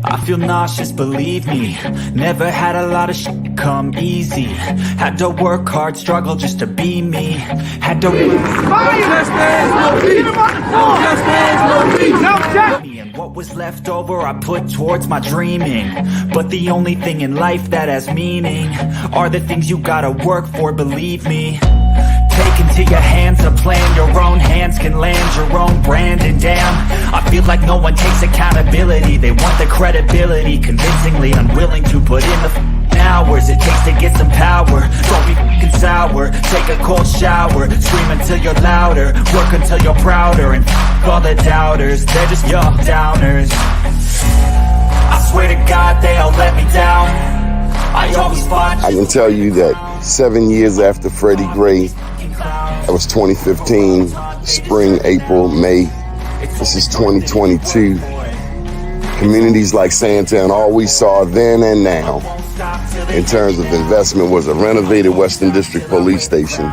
I feel nauseous, believe me. Never had a lot of shit come easy. Had to work hard, struggle just to be me. Had to work and what was left over I put towards my dreaming. But the only thing in life that has meaning are the things you gotta work for, believe me. Take into your hands a plan, your own hands can land your own brand. And damn, I feel like no one takes accountability. They want the credibility, convincingly unwilling to put in the hours it takes to get some power. Don't be f***ing sour, take a cold shower. Scream until you're louder, work until you're prouder. And f*** all the doubters, they're just young downers. I swear to God they all let me down. I always fought. I can tell you that 7 years after Freddie Gray, that was 2015, spring, April, May. This is 2022. Communities like Sandtown, all we saw then and now in terms of investment was a renovated Western District Police Station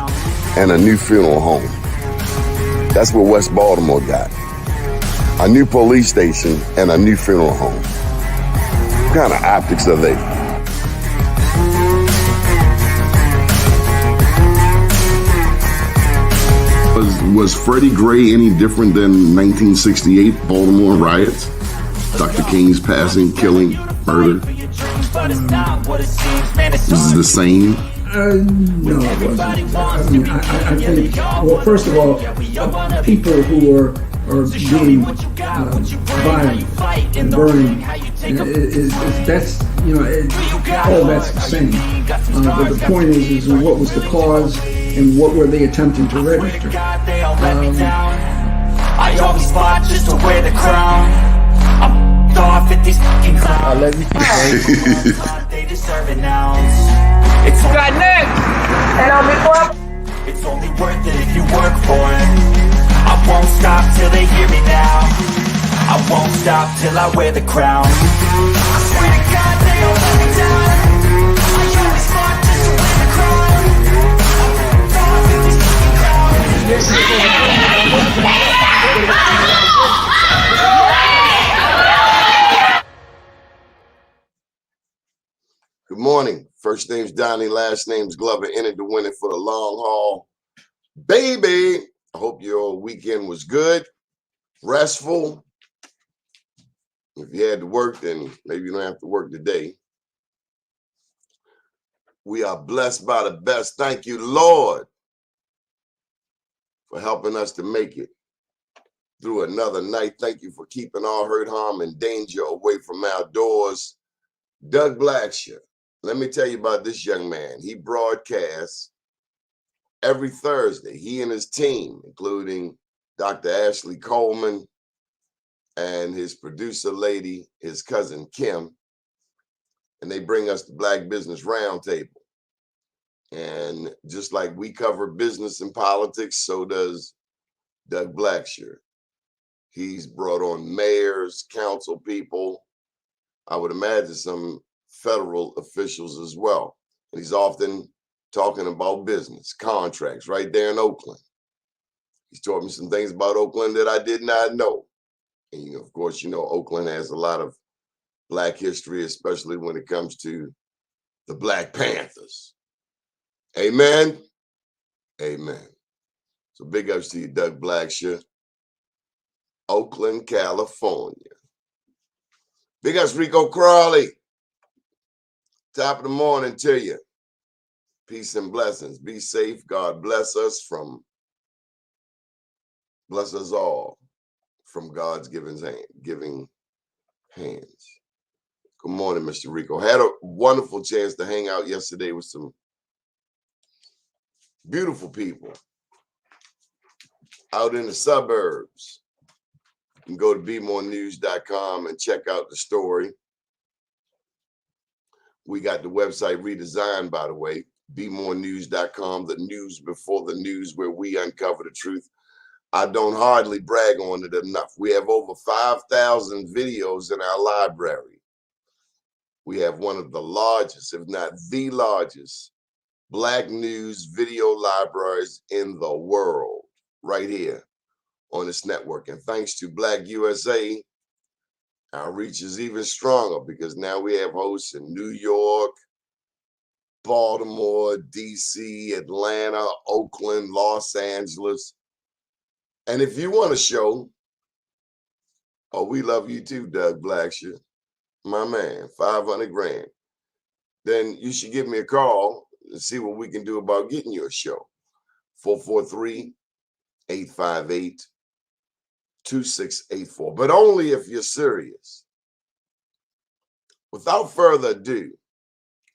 and a new funeral home. That's what West Baltimore got. A new police station and a new funeral home. What kind of optics are they? Was Freddie Gray any different than 1968 Baltimore riots? Dr. King's passing, killing, murder? This is the same? No, it wasn't. I mean, I think, well, first of all, people who are being violent and burning, that's, all that's the same. But the point is what was the cause and what were they attempting to register? I always fought just to wear the crown. I'm off at these fucking clowns. I love you. They deserve it now. It's got next. And on before. It's only worth it if you work for it. I won't stop till they hear me now. I won't stop till I wear the crown. I swear to God they all let me down. I always fought just to wear the crown. I'm off at these fucking clowns. Good morning. First name's Doni, last name's Glover. Entered to win it for the long haul. Baby, I hope your weekend was good, restful. If you had to work, then maybe you don't have to work today. We are blessed by the best. Thank you, Lord, for helping us to make it through another night. Thank you for keeping all hurt, harm, and danger away from outdoors. Doug Blackshear. Let me tell you about this young man. He broadcasts every Thursday. He and his team, including Dr. Ashley Coleman and his producer lady, his cousin Kim, and they bring us the Black Business Roundtable. And just like we cover business and politics, so does Doug Blackshear. He's brought on mayors, council people, I would imagine some federal officials as well. And he's often talking about business, contracts right there in Oakland. He's taught me some things about Oakland that I did not know. And of course, Oakland has a lot of Black history, especially when it comes to the Black Panthers. Amen. Amen. So big ups to you, Doug Blackshear. Oakland, California. Big ups, Rico Crawley. Top of the morning to you. Peace and blessings. Be safe. God bless us all from God's giving hands. Good morning, Mr. Rico. Had a wonderful chance to hang out yesterday with some beautiful people out in the suburbs. You can go to bemorenews.com and check out the story. We got the website redesigned, by the way, bemorenews.com, the news before the news, where we uncover the truth. I don't hardly brag on it enough. We have over 5,000 videos in our library. We have one of the largest, if not the largest, Black news video libraries in the world, right here on this network. And thanks to Black USA Our reach is even stronger because now we have hosts in New York, Baltimore, DC, Atlanta, Oakland, Los Angeles. And if you want a show, oh, we love you too, Doug Blackshear, my man, 500 grand. Then you should give me a call and see what we can do about getting you a show. 443-858-2684. But only if you're serious. Without further ado,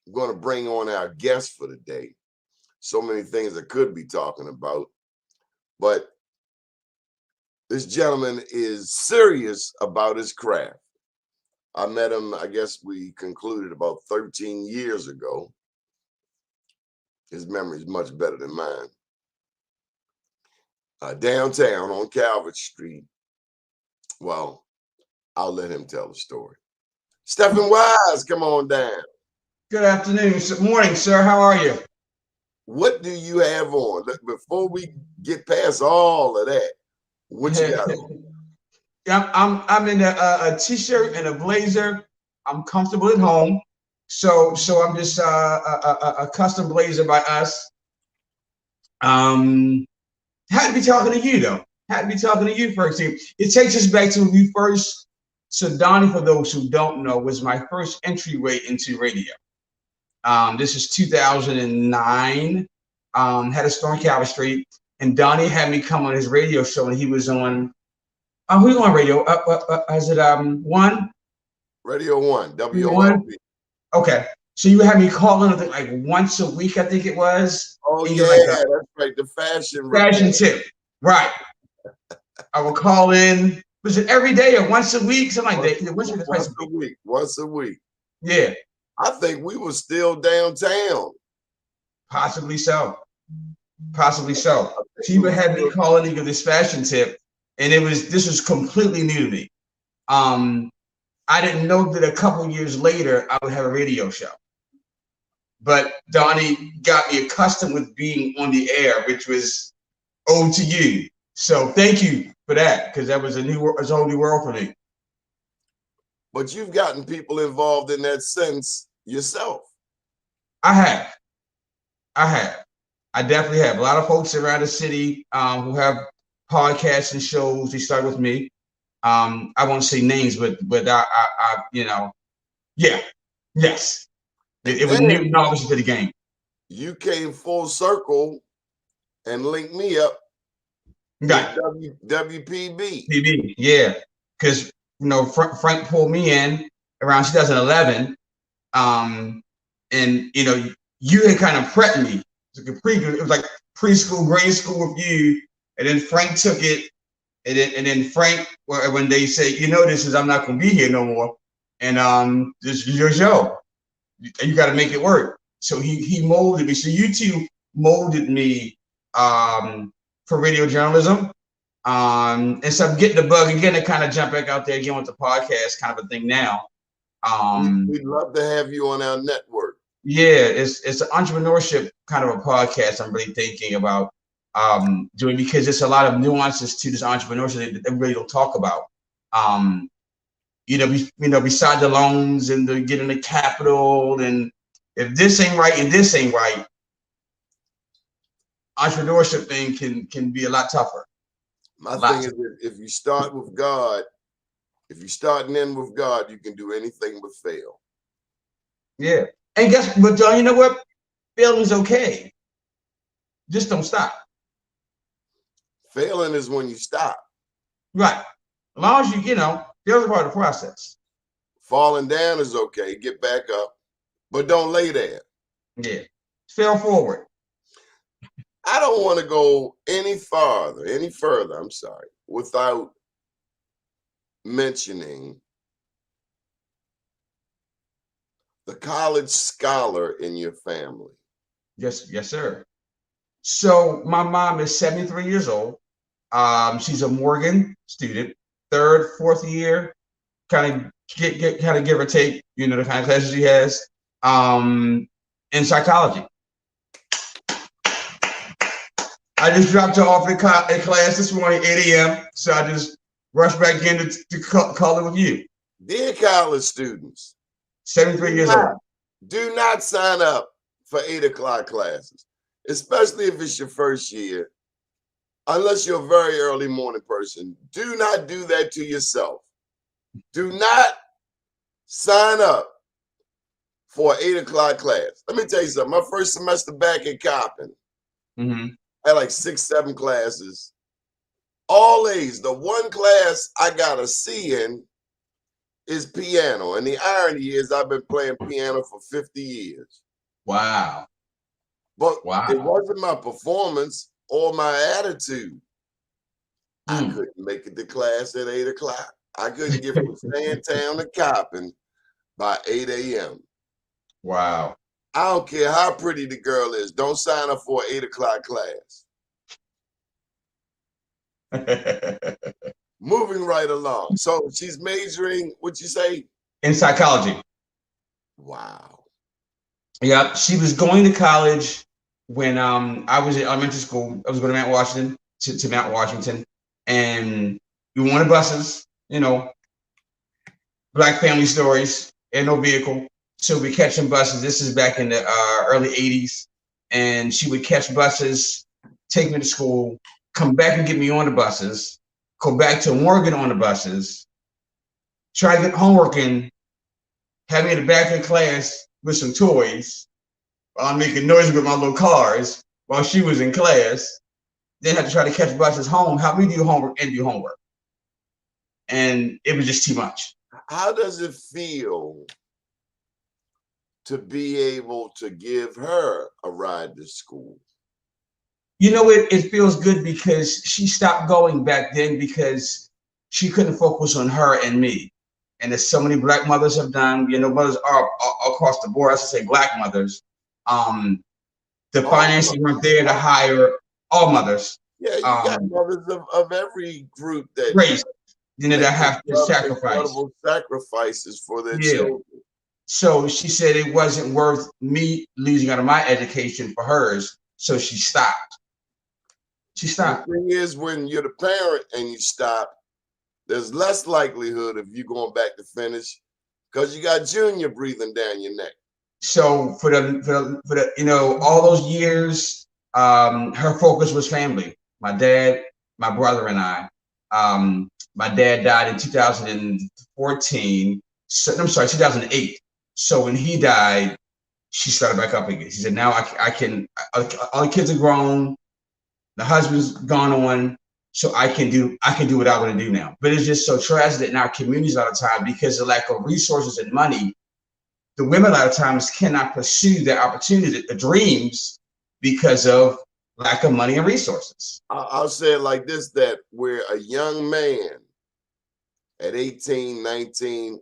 I'm going to bring on our guest for the day. So many things I could be talking about, but this gentleman is serious about his craft. I met him, I guess we concluded about 13 years ago. His memory is much better than mine. Downtown on Calvert Street. Well, I'll let him tell the story. Stephen Wise, come on down. Good afternoon. Morning, sir. How are you? What do you have on? Look, before we get past all of that, what you got on? I'm in a t-shirt and a blazer. I'm comfortable at home, so I'm just a custom blazer by us. Had to be talking to you though. Had to be talking to you first. It takes us back to when we first. So Doni, for those who don't know, was my first entryway into radio. This is 2009. Had a store on Calvert Street, and Doni had me come on his radio show, and he was on. Who on radio? Is it One? Radio One, WOLB. Okay, so you had me call in like once a week, I think it was. Oh yeah, like that's right. The fashion tip, right? I would call in. Was it every day or once a week? Something like that. Once a week. Once a week. Yeah. I think we were still downtown. Possibly so. Possibly so. She would have me call in and give this fashion tip, and this was completely new to me. I didn't know that a couple years later I would have a radio show. But Doni got me accustomed with being on the air, which was owed to you. So thank you for that, because that was a whole new world for me. But you've gotten people involved in that sense yourself. I have. I definitely have. A lot of folks around the city who have podcasts and shows. They start with me. I won't say names, but I yes. It was new knowledge to the game. You came full circle and linked me up. Got WPB. PB, yeah, because Frank pulled me in around 2011, and you had kind of prepped me. It was like preschool, grade school with you, and then Frank took it, and then Frank, when they say, I'm not going to be here no more, and this is your show, you got to make it work. So he molded me. So you two molded me for radio journalism. And so I'm getting the bug again to kind of jump back out there again with the podcast kind of a thing now. We'd love to have you on our network. Yeah, it's an entrepreneurship kind of a podcast I'm really thinking about doing, because there's a lot of nuances to this entrepreneurship that everybody don't talk about. Beside the loans and the getting the capital, and if this ain't right and this ain't right, entrepreneurship thing can be a lot tougher. My thing is, if you start with God, if you start and end with God, you can do anything but fail. Yeah. And but John, you know what? Failing is okay. Just don't stop. Failing is when you stop. Right. As long as failure is part of the process. Falling down is okay. Get back up. But don't lay there. Yeah. Fail forward. I don't want to go any further, without mentioning the college scholar in your family. Yes, sir. So my mom is 73 years old. She's a Morgan student, 3rd, 4th year, kind of give or take, the kind of classes she has, in psychology. I just dropped her off at class this morning, 8 a.m. So I just rushed back in to call it with you. Dear college students, 73 years old. Do not sign up for 8 o'clock classes, especially if it's your first year. Unless you're a very early morning person, do not do that to yourself. Do not sign up for an 8 o'clock class. Let me tell you something. My first semester back at Coppin, I had like 6, 7 classes, all A's. The one class I got a C in is piano. And the irony is I've been playing piano for 50 years. Wow. But it wasn't my performance or my attitude. I couldn't make it to class at 8 o'clock. I couldn't get from Sandtown to Coppin by 8 a.m. Wow. I don't care how pretty the girl is. Don't sign up for an 8 o'clock class. Moving right along. So she's majoring, what'd you say? In psychology. Wow. Yeah, she was going to college when I was in elementary school. I was going to Mount Washington, to Mount Washington, and we were on the buses, you know, Black family stories, and no vehicle. So we catching buses. This is back in the early 80s. And she would catch buses, take me to school, come back and get me on the buses, go back to Morgan on the buses, try to get homework in, have me in the back of the class with some toys while I'm making noise with my little cars while she was in class. Then had to try to catch buses home, help me do homework and do homework. And it was just too much. How does it feel to be able to give her a ride to school? You know, it feels good because she stopped going back then because she couldn't focus on her and me. And as so many Black mothers have done, you know, mothers are across the board, I should say Black mothers. The finances weren't there to hire all mothers. Yeah, you got mothers of every group that race, you know, that have to sacrifice. Incredible sacrifices for their children. So she said it wasn't worth me losing out of my education for hers. So she stopped. She stopped. The thing is, when you're the parent and you stop, there's less likelihood of you going back to finish because you got Junior breathing down your neck. So for the you know, all those years, her focus was family. My dad, my brother, and I. My dad died in 2014. So, I'm sorry, 2008. So when he died, she started back up again. She said, now I can, all the kids are grown, the husband's gone on, so I can do what I want to do now. But it's just so tragic in our communities a lot of time because of lack of resources and money. The women a lot of times cannot pursue their opportunity, the dreams, because of lack of money and resources. I'll say it like this, that where a young man at 18, 19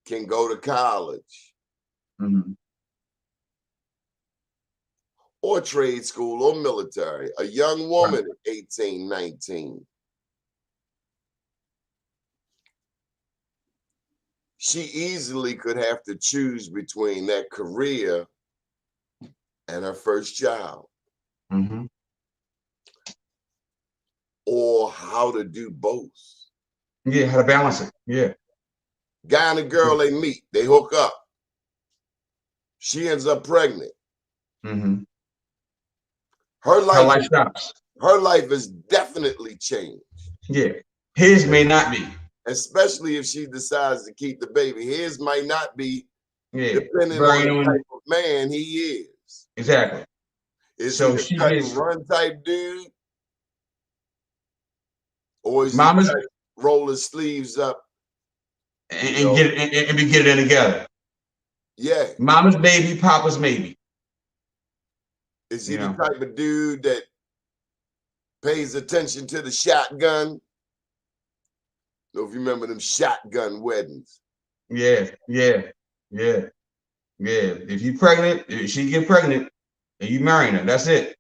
can go to college or trade school or military. A young woman at 18, 19, she easily could have to choose between that career and her first child. Or how to do both. Yeah, how to balance it. Yeah. Guy and a girl, they meet, they hook up. She ends up pregnant. Her life stops. Her life is definitely changed. Yeah. His may not be. Especially if she decides to keep the baby. His might not be, depending Very on the type of man he is. Exactly. Is so he a cut and run type dude? Or is he roll his sleeves up and get it in together? Yeah. Mama's baby, Papa's maybe. Is he the type of dude that pays attention to the shotgun? Know if you remember them shotgun weddings. Yeah. If you pregnant, if she get pregnant, and you marrying her, that's it.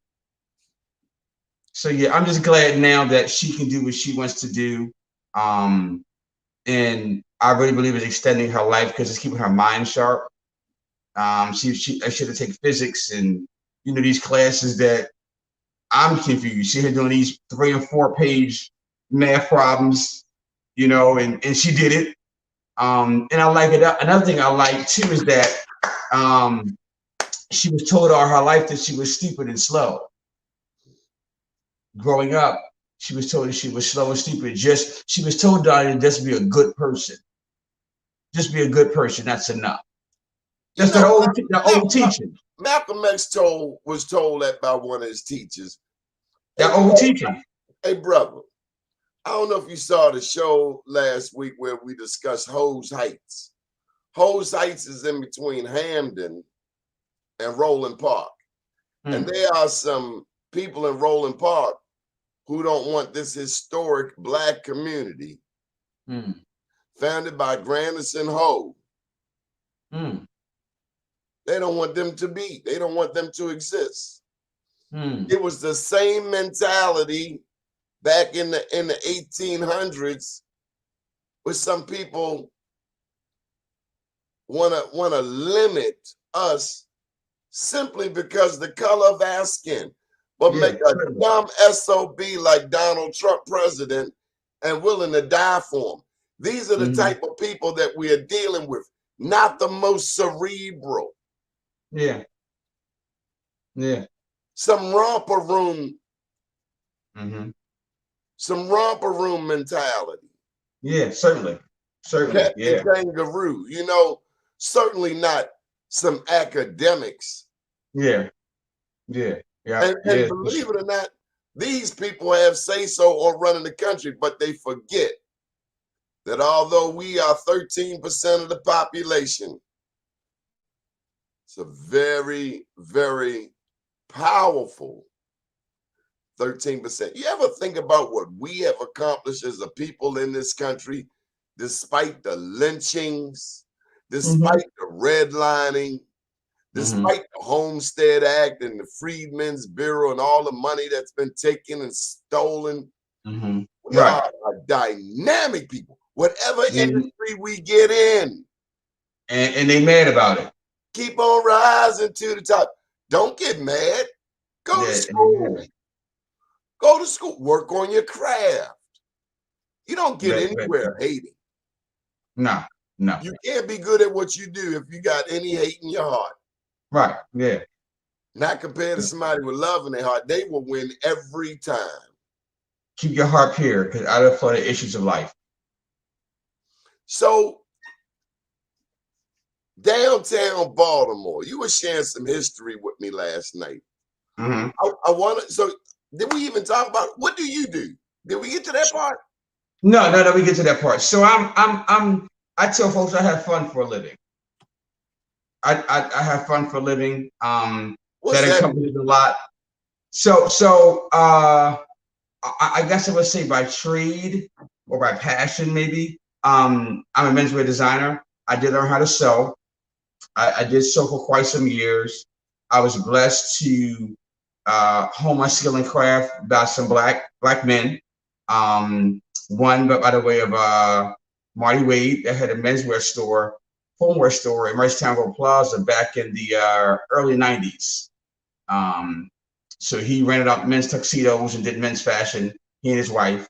So yeah, I'm just glad now that she can do what she wants to do. And I really believe it's extending her life because it's keeping her mind sharp. I should have taken physics and these classes that I'm confused. She had doing these 3 and 4 page math problems, and she did it. And I like it. Another thing I like too is that she was told all her life that she was stupid and slow. Growing up, she was told that she was slow and stupid. She was told, Donnie, just be a good person. Just be a good person. That's enough. That's the old teaching. Malcolm X was told that by one of his teachers. That old teaching. Hey, brother, I don't know if you saw the show last week where we discussed Hose Heights. Hose Heights is in between Hamden and Roland Park. And there are some people in Roland Park who don't want this historic Black community founded by Grandison Ho. They don't want them to be. They don't want them to exist. It was the same mentality back in the 1800s, where some people want to limit us simply because the color of our skin, but make a dumb SOB like Donald Trump president and willing to die for him. These are the type of people that we are dealing with, not the most cerebral. Yeah. Some romper room. Some romper room mentality. Yeah, certainly. Yeah. Kangaroo, certainly not some academics. Yeah. And believe it or not, these people have say-so on running the country, but they forget that although we are 13% of the population, it's a very, very powerful 13%. You ever think about what we have accomplished as a people in this country, despite the lynchings, despite the redlining, despite the Homestead Act and the Freedmen's Bureau and all the money that's been taken and stolen? We are a dynamic people, whatever industry we get in. And they mad about it. Keep on rising to the top. Don't get mad. Go to school. Go to school. Work on your craft. You don't get anywhere hating. No. You can't be good at what you do if you got any hate in your heart. Right. Yeah. Not compared to somebody with love in their heart. They will win every time. Keep your heart pure, because out of for the issues of life. So, downtown Baltimore, you were sharing some history with me last night. I want to. So, did we even talk about what do you do? Did we get to that part? No, we get to that part. So I tell folks I have fun for a living. I have fun for a living. That encompasses a lot. So I guess I would say by trade or by passion, maybe. I'm a menswear designer. I did learn how to sew. I did sew for quite some years. I was blessed to hone my skill and craft by some black men. One, by the way of Marty Wade, that had a menswear store, homeware store in Ricetown Plaza back in the early 90s. So he rented out men's tuxedos and did men's fashion, he and his wife,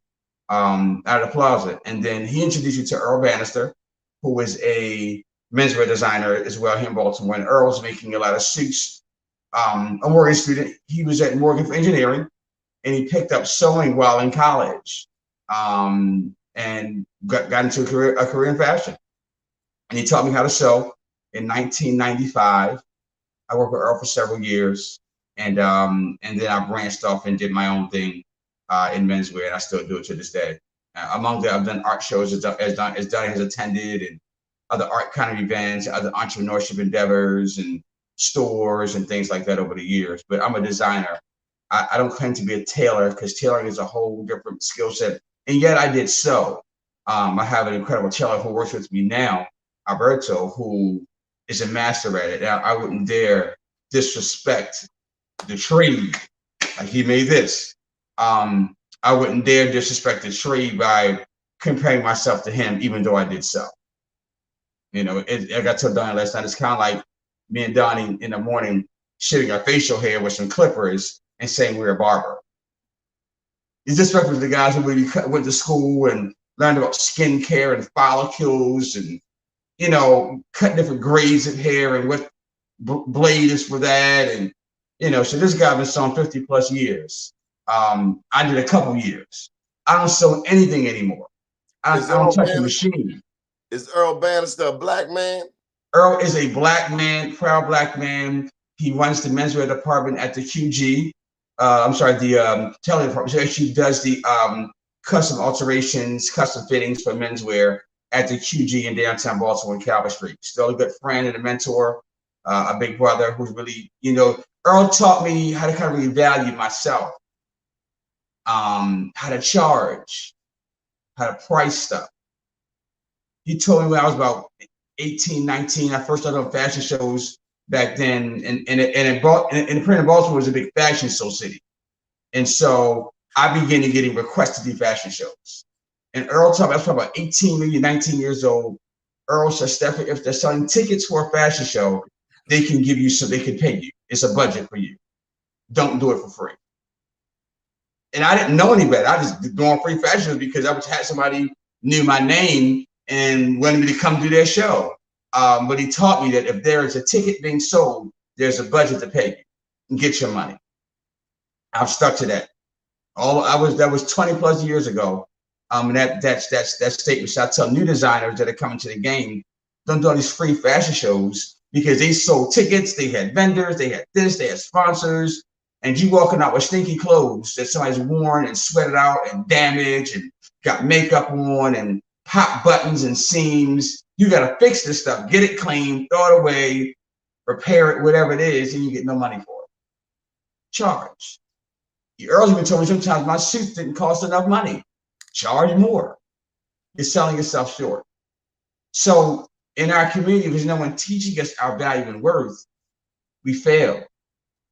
out of the plaza. And then he introduced me to Earl Bannister, who was a menswear designer as well here in Baltimore. And Earl was making a lot of suits. A Morgan student, he was at Morgan for engineering, and he picked up sewing while in college, and got into a career in fashion. And he taught me how to sew in 1995. I worked with Earl for several years, and then I branched off and did my own thing in menswear, and I still do it to this day. Among that, I've done art shows as Donnie has attended, and other art kind of events, other entrepreneurship endeavors, and stores and things like that over the years. But I'm a designer. I don't claim to be a tailor, because tailoring is a whole different skill set. And yet I did sew. I have an incredible tailor who works with me now, Alberto, who is a master at it. Now, I wouldn't dare disrespect the trade. Like, he made this. I wouldn't dare disrespect the trade by comparing myself to him, even though I did sew. I got to Donnie last night, it's kind of like me and Donnie in the morning shaving our facial hair with some clippers and saying we're a barber. It's disrespectful to the guys who really went to school and learned about skincare and follicles and, you know, cut different grades of hair and what blade is for that. And, you know, so this guy been sewing 50 plus years. I did a couple years. I don't sew anything anymore. I don't touch a machine. Is Earl Bannister a black man? Earl is a black man, proud black man. He runs the menswear department at the QG. I'm sorry, the tailoring department. So she does the custom alterations, custom fittings for menswear at the QG in downtown Baltimore and Calvert Street. Still a good friend and a mentor, a big brother who's really, you know, Earl taught me how to kind of really value myself, how to charge, how to price stuff. He told me when I was about 18, 19, I first started on fashion shows back then, and the print of Baltimore was a big fashion show city. And so I began to getting requests to do fashion shows. And Earl taught me, I was probably about 18, maybe 19 years old. Earl said, Stephen, if they're selling tickets for a fashion show, they can give you so they can pay you. It's a budget for you. Don't do it for free. And I didn't know any better. I just doing free fashion shows because I had somebody knew my name and wanted me to come do their show. But he taught me that if there is a ticket being sold, there's a budget to pay you and get your money. I've stuck to that. That was 20 plus years ago. And that statement. So I tell new designers that are coming to the game, don't do all these free fashion shows because they sold tickets, they had vendors, they had this, they had sponsors, and you walking out with stinky clothes that somebody's worn and sweated out and damaged and got makeup on and pop buttons and seams. You got to fix this stuff, get it clean, throw it away, repair it, whatever it is, and you get no money for it. Charge. Earl's even told me sometimes my suits didn't cost enough money. Charge more. You're selling yourself short. So in our community, there's no one teaching us our value and worth. We fail.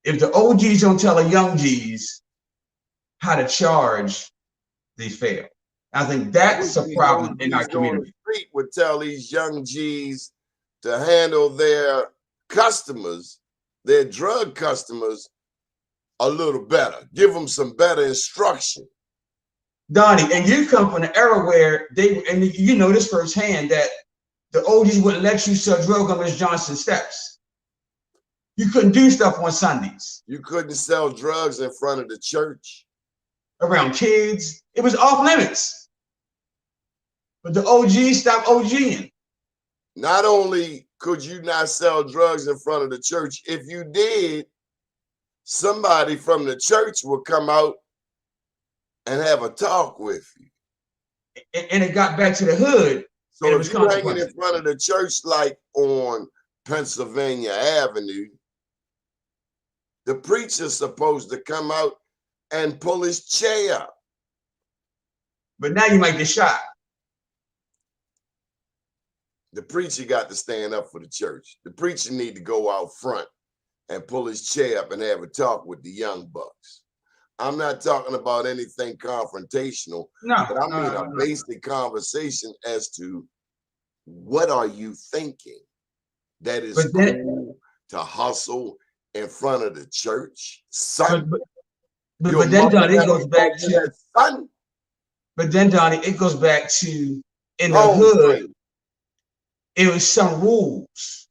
If the OGs don't tell the young Gs how to charge, they fail. I think that's a problem in our community. The street would tell these young Gs to handle their customers, their drug customers, a little better. Give them some better instruction. Donnie, and you come from an era where and you know this firsthand, that the OGs wouldn't let you sell drugs on Miss Johnson steps. You couldn't do stuff on Sundays. You couldn't sell drugs in front of the church. Around kids. It was off limits. But the OGs stopped OGing. Not only could you not sell drugs in front of the church, if you did, somebody from the church would come out and have a talk with you. And it got back to the hood. So if you're hanging in front of the church, like on Pennsylvania Avenue, the preacher's supposed to come out and pull his chair up. But now you might get shot. The preacher got to stand up for the church. The preacher need to go out front and pull his chair up and have a talk with the young bucks. I'm not talking about anything confrontational, but I mean a basic conversation as to what are you thinking that is cool to hustle in front of the church, son. But then, Donnie, it goes back to son. But then, Donnie, it goes back to in the hood. It was some rules.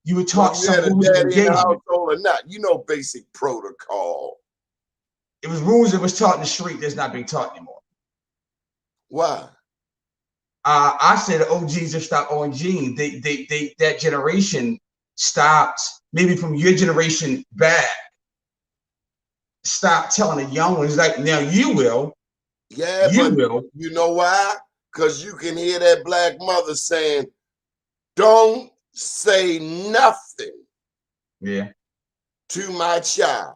You were taught some rules of engagement. Or not, you know, basic protocol. It was rules that was taught in the street that's not being taught anymore. Why? I said the OGs have stopped OGing. They that generation stopped, maybe from your generation back, stop telling the young ones, like, now you will. Yeah, you will. You know why? Because you can hear that black mother saying, don't say nothing to my child.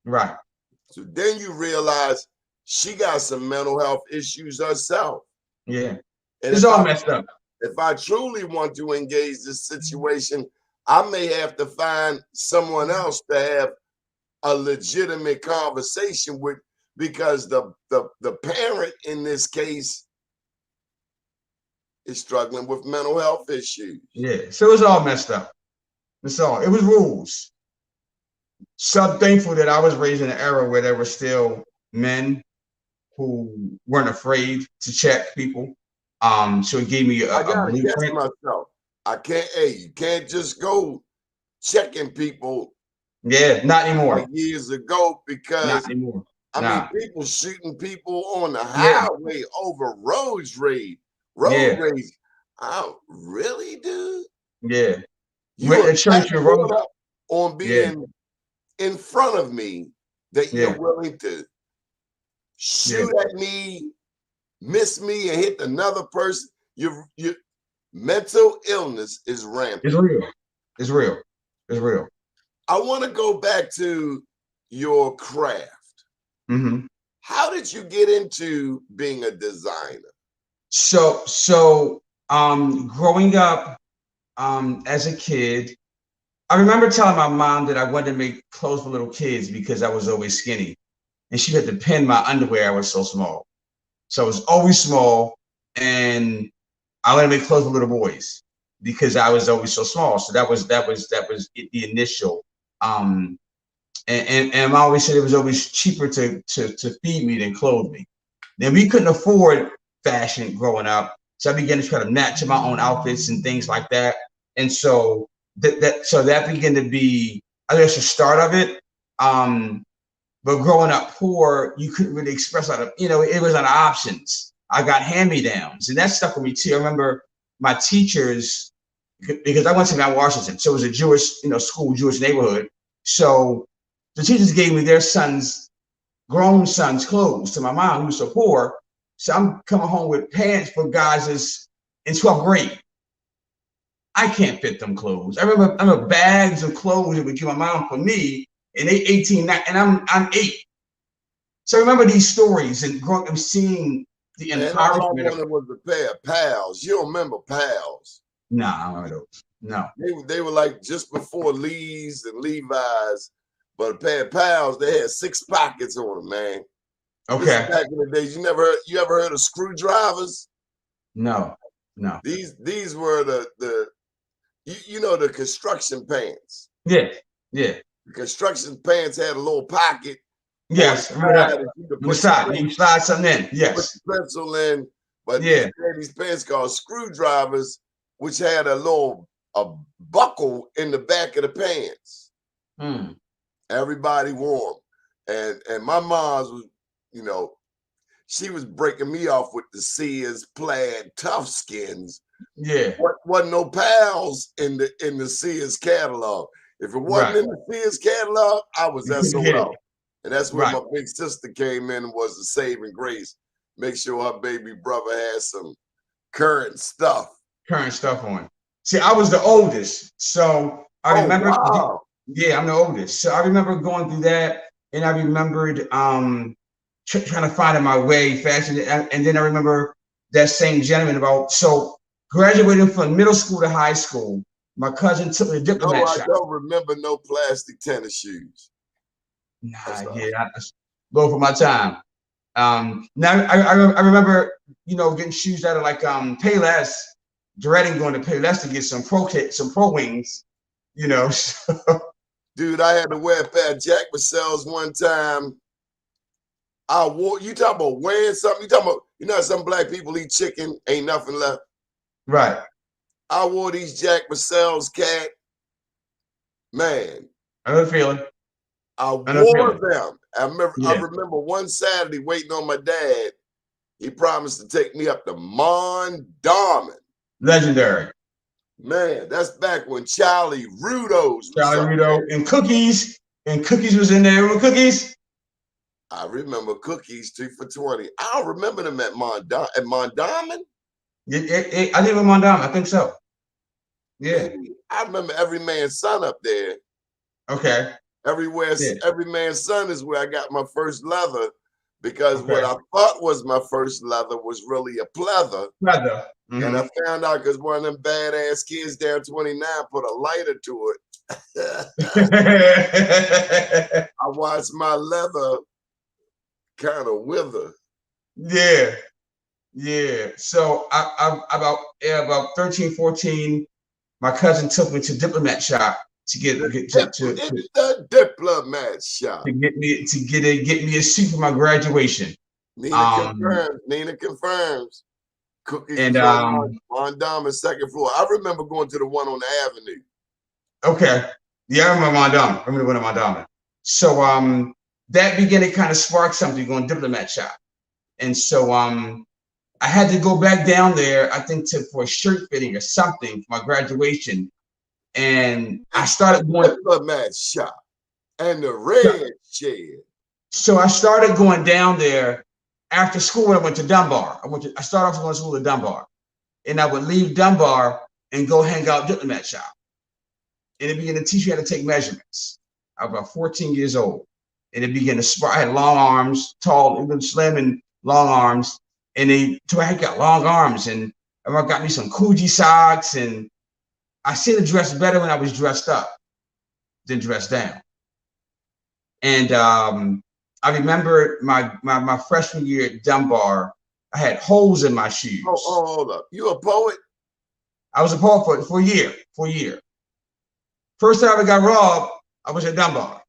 Right. So then you realize she got some mental health issues herself. Yeah. And it's all messed up. If I truly want to engage this situation, I may have to find someone else to have a legitimate conversation with, because the parent in this case is struggling with mental health issues. Yeah, so it's all messed up. It was rules. So I'm thankful that I was raised in an era where there were still men who weren't afraid to check people. So it gave me I a gotta catch blueprint. myself. I can't. Hey, you can't just go checking people Yeah, not anymore. like years ago Not because anymore. I Nah. mean, people shooting people on the Yeah. highway over road rage. Oh, really, dude? Yeah. You Went are to church that and caught wrote. up on Yeah. being in front of me that Yeah. you're willing to shoot at me, miss me, and hit another person. Your mental illness is rampant. It's real. It's real. It's real. I want to go back to your craft. Mm-hmm. How did you get into being a designer? So growing up as a kid, I remember telling my mom that I wanted to make clothes for little kids because I was always skinny. And she had to pin my underwear. I was so small. So I was always small. And I wanted to make clothes for little boys because I was always so small. So that was the initial. And I always said it was always cheaper to feed me than clothe me. Then we couldn't afford fashion growing up. So I began to try to match my own outfits and things like that. And so that began to be, I guess, the start of it. But growing up poor, you couldn't really express a lot of, it was on options. I got hand-me-downs, and that stuck with me too. I remember my teachers, because I went to Mount Washington, so it was a Jewish, school, Jewish neighborhood. So the teachers gave me their grown sons' clothes to my mom, who was so poor. So I'm coming home with pants for guys that's in 12th grade. I can't fit them clothes. I remember bags of clothes that would give my mom for me, and they 18, and I'm 8. So I remember these stories and growing up and seeing the And all I empowerment. wanted was a pair of pals. You don't remember pals? No, I don't remember those. No. They were like just before Lee's and Levi's, but a pair of pals, they had 6 pockets on them, man. Okay. Back in the days, you ever heard of screwdrivers? No. These were the the construction pants. Yeah. The construction pants had a little pocket. Yes, I remember that. You slide something in. Yes. Put your pencil in. But yeah, these pants called screwdrivers, which had a buckle in the back of the pants. Everybody wore them. And my mom's was, she was breaking me off with the Sears plaid tough skins. Yeah. Wasn't no pals in the Sears catalog. If it wasn't in the Sears catalog, I was SOL. And that's where my big sister came in and was the saving grace. Make sure her baby brother had some current stuff on. See, I was the oldest. So I remember. Wow. Yeah, I'm the oldest. So I remember going through that. And I remembered trying to find my way fashion. And then I remember that same gentleman graduating from middle school to high school. My cousin took me to diplomat shop. I don't remember no plastic tennis shoes. Nah, I go for my time. Now I remember, getting shoes out of like Payless, dreading going to Payless to get some pro wings, So. Dude, I had to wear a pair of Jack Purcells one time. You talking about wearing something? You talking about, some black people eat chicken, ain't nothing left. Right. I wore these Jack Purcells, cat. Man. I know the feeling. I wore them. I remember one Saturday waiting on my dad. He promised to take me up to Mondawmin. Legendary. Man, that's back when Charlie Rudo's. And Cookies. And Cookies was in there. Remember Cookies? I remember Cookies 2 for $20. I don't remember them at Mondawmin. I think it was Mondawmin. I think so. Yeah. Maybe. I remember Every Man's Son up there. Okay. Every Man's Son is where I got my first leather, because what I thought was my first leather was really a pleather. Mm-hmm. And I found out because one of them badass kids down 29 put a lighter to it. I watched my leather kind of wither. Yeah. So I about 13, 14, my cousin took me to diplomat shop to get the diplomat shop to get me a suit for my graduation. Nina confirms. Nina confirms. Cookies and on Dama's second floor. I remember going to the one on the avenue. Okay. Yeah, I remember Mondama. I remember going to Mondama. So that began to kind of spark something going diplomat shop. And so I had to go back down there, I think for a shirt fitting or something for my graduation. And I started going diplomat shop and the red shed. So I started going down there after school when I went to Dunbar. I started off going to school at Dunbar. And I would leave Dunbar and go hang out at diplomat shop. And it began to teach me how to take measurements. I was about 14 years old. And it began to spark. I had long arms, tall, even slim and long arms. And I got long arms. And I got me some Coogee socks. And I seemed to dress better when I was dressed up than dressed down. And I remember my freshman year at Dunbar, I had holes in my shoes. Oh, hold up. You a poet? I was a poet for a year. First time I got robbed, I was at Dunbar,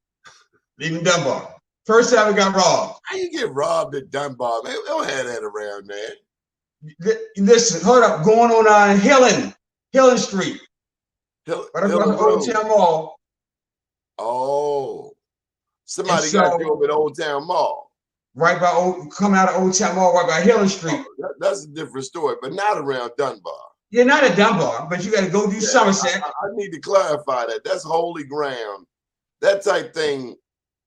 leaving Dunbar. First time I got robbed. How you get robbed at Dunbar, man? We don't have that around there. Listen, hold up. Going on Hillen Street. Right across the Old Town Mall. Oh. Somebody got you over at Old Town Mall. Right by coming out of Old Town Mall, right by Hillen Street. Oh, that's a different story, but not around Dunbar. You're not at Dunbar, but you got to go do Somerset. I need to clarify that. That's holy ground. That type thing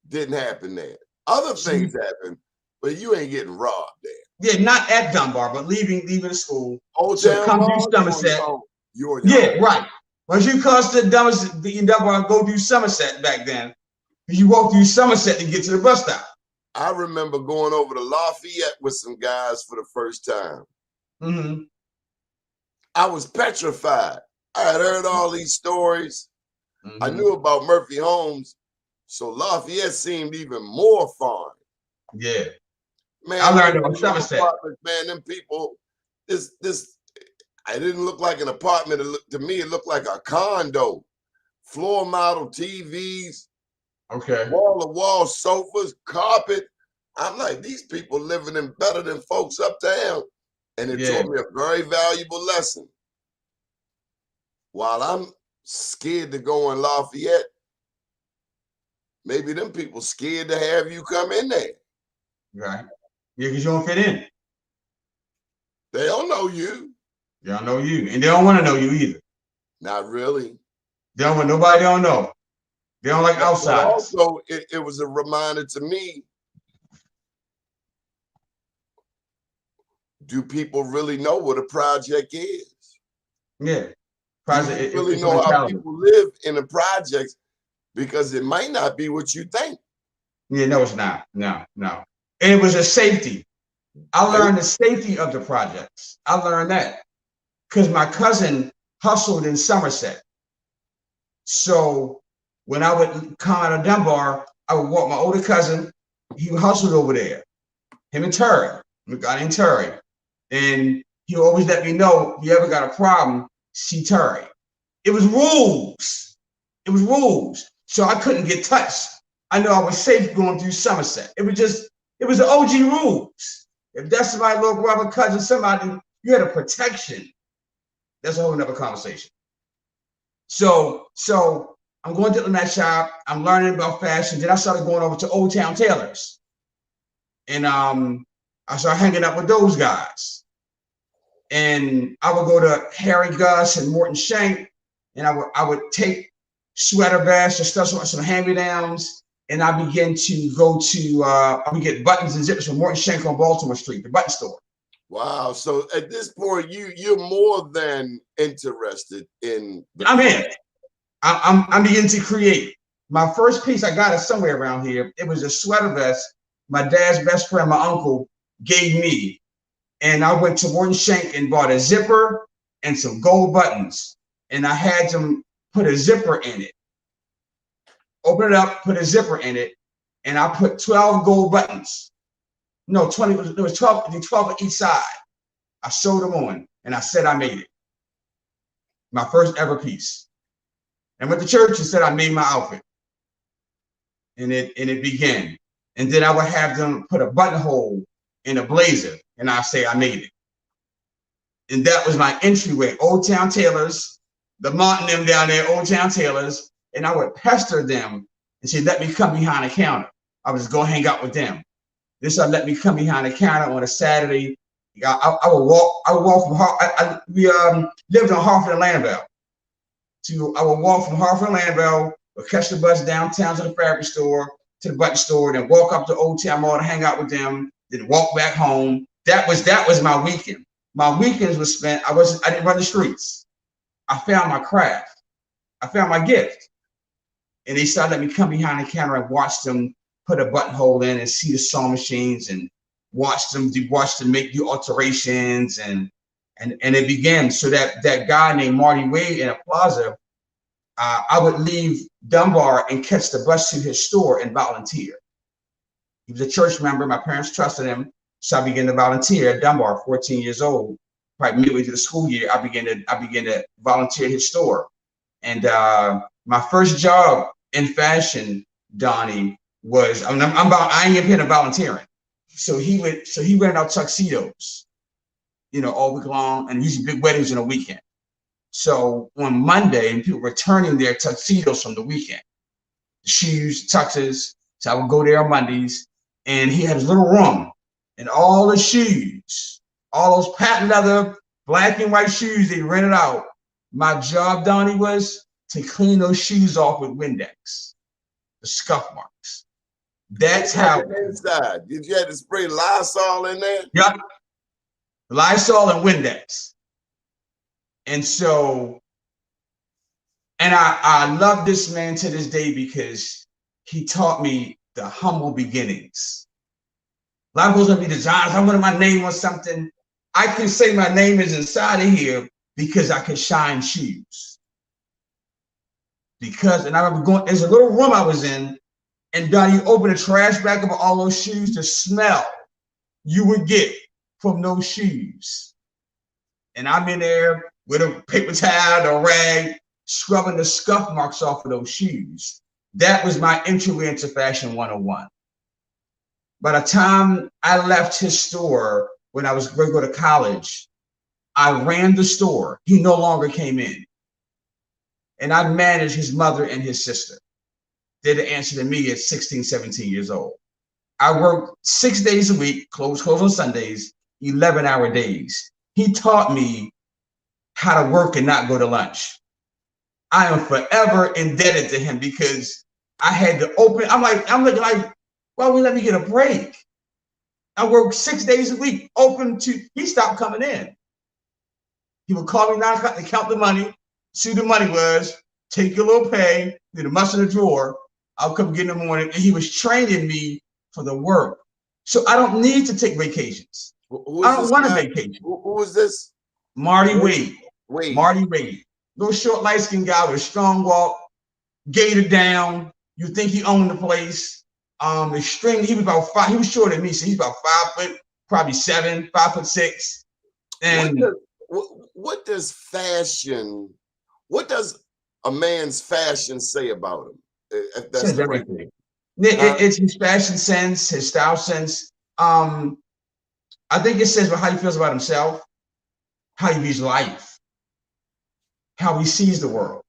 didn't happen there. Other things happen, but you ain't getting robbed there. Yeah, not at Dunbar, but leaving the school. Old Town come Mall, do Somerset. You're right. Once you cross the Dunbar, go do Somerset back then. You walk through Somerset to get to the bus stop. I remember going over to Lafayette with some guys for the first time. Mm-hmm. I was petrified. I had heard all these stories. Mm-hmm. I knew about Murphy Homes, so Lafayette seemed even more fun. Yeah, man. I learned about Somerset. Man, them people. This. It didn't look like an apartment. To me, it looked like a condo. Floor model TVs. Okay. Wall-to-wall sofas, carpet. I'm like, these people living in better than folks uptown. And it taught me a very valuable lesson. While I'm scared to go in Lafayette, maybe them people scared to have you come in there. Right. Yeah, because you don't fit in. They don't know you. They don't know you. And they don't want to know you either. Not really. They don't want nobody they don't know. They don't like outsiders. Also, it was a reminder to me. Do people really know what a project is? Yeah. Project. Do you really know how people live in the projects? Because it might not be what you think. Yeah, no, it's not. No. And it was a safety. I learned the safety of the projects. I learned that because my cousin hustled in Somerset. So when I would come out of Dunbar, I would walk my older cousin. He hustled over there. Him and Terry. A guy named Terry. And he always let me know if you ever got a problem, see Terry. It was rules. So I couldn't get touched. I know I was safe going through Somerset. It was the OG rules. If that's my little brother, cousin, somebody, you had a protection. That's a whole nother conversation. So I'm going to that shop. I'm learning about fashion. Then I started going over to Old Town Tailors. And I started hanging out with those guys. And I would go to Harry Gus and Morton Shank, and I would take sweater vests or stuff, some hand-me-downs, and I began to go to I would get buttons and zippers from Morton Shank on Baltimore Street, the button store. Wow. So at this point, you're more than interested in I'm in. I'm beginning to create. My first piece I got it somewhere around here. It was a sweater vest my dad's best friend, my uncle, gave me. And I went to Morton Shank and bought a zipper and some gold buttons. And I had them put a zipper in it. Open it up, put a zipper in it. And I put 12 gold buttons. No, 20, it was 12 on each side. I sewed them on and I said I made it. My first ever piece. And went to church and said I made my outfit. And it began. And then I would have them put a buttonhole in a blazer, and I say I made it. And that was my entryway. Old Town Tailors, the Martin them down there, Old Town Tailors, and I would pester them and say, let me come behind the counter. I would just go hang out with them. This let me come behind the counter on a Saturday. I would walk. I would walk from we lived on Hartford and Lanville. I would walk from Hartford and Lanville, would catch the bus downtown to the fabric store, to the button store, then walk up to Old Town Mall to hang out with them, then walk back home. That was my weekend. My weekends was spent. I didn't run the streets. I found my craft. I found my gift. And they started letting me come behind the counter and watch them put a buttonhole in and see the sewing machines and watch them make the alterations and it began. So that guy named Marty Wade in a plaza, I would leave Dunbar and catch the bus to his store and volunteer. He was a church member. My parents trusted him. So I began to volunteer at Dunbar, 14 years old. Probably midway through the school year, I began to volunteer at his store. And my first job in fashion, Donnie, was I ain't even here to volunteering. So he rented out tuxedos, all week long, and usually big weddings in a weekend. So on Monday, and people returning their tuxedos from the weekend, shoes, tuxes. So I would go there on Mondays, and he had his little room, and all the shoes, all those patent leather, black and white shoes they rented out. My job, Donnie, was to clean those shoes off with Windex, the scuff marks. That's how. Inside, did you have to spray Lysol in there? Yep, Lysol and Windex. And so, and I love this man to this day because he taught me the humble beginnings. A lot of those gonna be designers. I wanted my name on something. I can say my name is inside of here because I can shine shoes. And I remember there's a little room I was in, and Donnie, you open a trash bag of all those shoes, the smell you would get from those shoes. And I'm in there with a paper towel, a rag, scrubbing the scuff marks off of those shoes. That was my entry into Fashion 101. By the time I left his store, when I was going to go to college, I ran the store. He no longer came in. And I managed his mother and his sister. They're the answer to me at 16, 17 years old. I worked 6 days a week, close on Sundays, 11-hour days. He taught me how to work and not go to lunch. I am forever indebted to him because I had to open. I'm looking like, why would he let me get a break? I worked 6 days a week, he stopped coming in. He would call me 9 o'clock to count the money, see who the money was, take your little pay, do the must in the drawer. I'll come get in the morning. And he was training me for the work. So I don't need to take vacations. I don't want a vacation. Who is this? Marty Wade. Marty Wade. Little short, light-skinned guy with a strong walk, gator down. You think he owned the place. Extreme. He was about 5. He was shorter than me, so he's about 5 foot, probably 7, 5'6". And what does fashion? What does a man's fashion say about him? If that's says everything. It's his fashion sense, his style sense. I think it says how he feels about himself, how he views life, how he sees the world,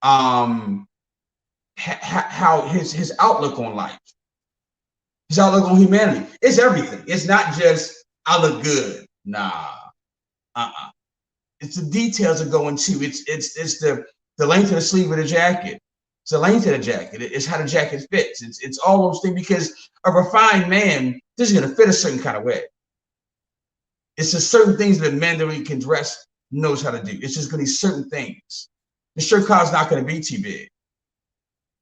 how his outlook on life, his outlook on humanity. It's everything. It's not just I look good. Nah. It's the details that go into. It's the length of the sleeve of the jacket. It's the length of the jacket. It's how the jacket fits. It's all those things, because a refined man, this is going to fit a certain kind of way. It's just certain things that a man that really can dress knows how to do. It's just going to be certain things. The shirt collar's not going to be too big.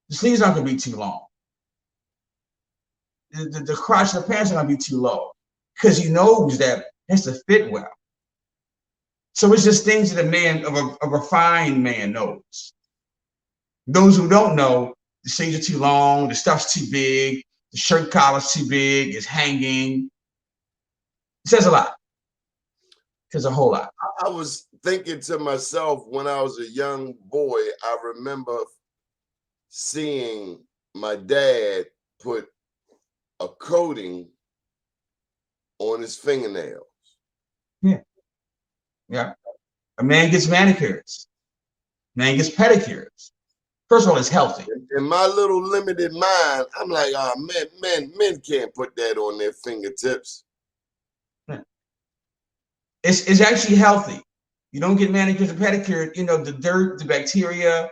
The sleeve's not going to be too long. The crotch of the pants are going to be too low, because he knows that it has to fit well. So it's just things that a refined man knows. Those who don't know, the sleeves are too long, the stuff's too big, the shirt collar's too big, it's hanging. It says a lot. It says a whole lot. I was thinking to myself when I was a young boy, I remember seeing my dad put a coating on his fingernails. Yeah. Yeah. A man gets manicures. Man gets pedicures. First of all, it's healthy. In my little limited mind, I'm like, men can't put that on their fingertips. It's actually healthy. You don't get manicures and pedicures, you know, the dirt, the bacteria,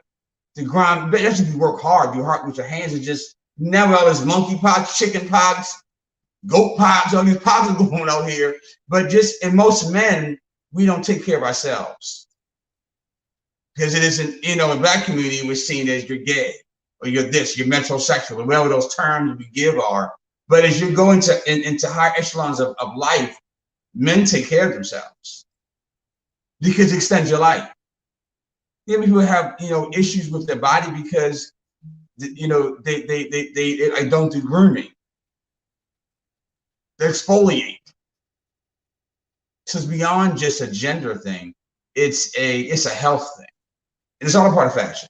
the grime, that's if you work hard with your hands. Are just never all this monkey pox, chicken pox, goat pox, all these pox are going out here. But just in most men, we don't take care of ourselves. Because it isn't, you know, in black community, we're seen as you're gay or you're this, you're metrosexual, or whatever those terms we give are. But as you go into higher echelons of life, men take care of themselves because it extends your life. Many people have, you know, issues with their body because, you know, they don't do grooming. They exfoliate. So it's beyond just a gender thing. It's a health thing. And it's all a part of fashion.